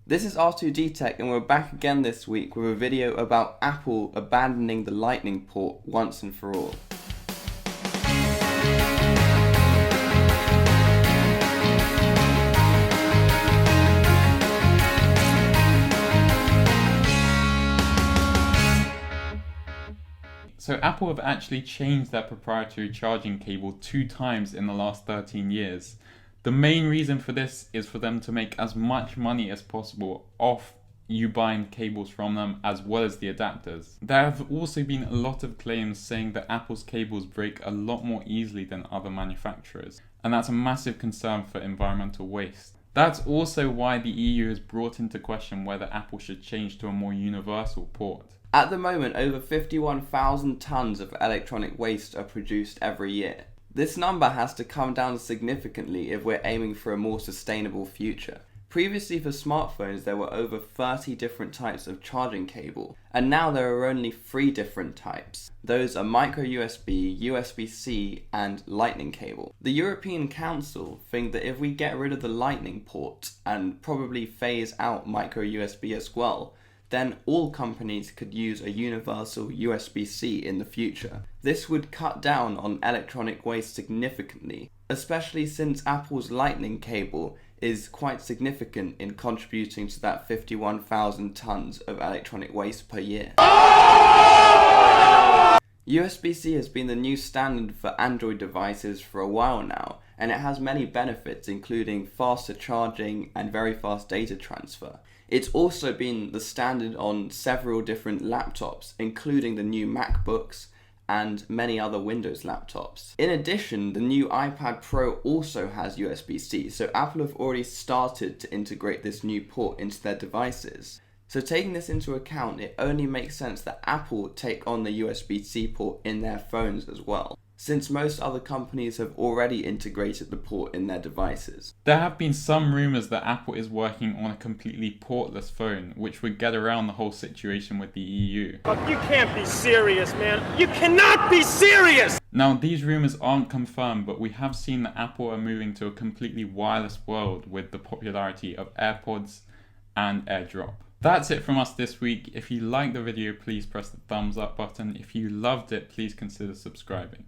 This is R2D Tech and we're back again this week with a video about Apple abandoning the Lightning port once and for all. So Apple have actually changed their proprietary charging cable 2 times in the last 13 years. The main reason for this is for them to make as much money as possible off you buying cables from them as well as the adapters. There have also been a lot of claims saying that Apple's cables break a lot more easily than other manufacturers, and that's a massive concern for environmental waste. That's also why the EU has brought into question whether Apple should change to a more universal port. At the moment, over 51,000 tons of electronic waste are produced every year. This number has to come down significantly if we're aiming for a more sustainable future. Previously for smartphones there were over 30 different types of charging cable, and now there are only 3 different types. Those are micro USB, USB-C and Lightning cable. The European Council think that if we get rid of the Lightning port and probably phase out micro USB as well, then all companies could use a universal USB-C in the future. This would cut down on electronic waste significantly, especially since Apple's Lightning cable is quite significant in contributing to that 51,000 tons of electronic waste per year. USB-C has been the new standard for Android devices for a while now, and it has many benefits including faster charging and very fast data transfer. It's also been the standard on several different laptops, including the new MacBooks and many other Windows laptops. In addition, the new iPad Pro also has USB-C, so Apple have already started to integrate this new port into their devices. So taking this into account, it only makes sense that Apple take on the USB-C port in their phones as well, since most other companies have already integrated the port in their devices. There have been some rumours that Apple is working on a completely portless phone, which would get around the whole situation with the EU. You can't be serious, man. You cannot be serious! Now, these rumours aren't confirmed, but we have seen that Apple are moving to a completely wireless world with the popularity of AirPods and AirDrop. That's it from us this week. If you liked the video, please press the thumbs up button. If you loved it, please consider subscribing.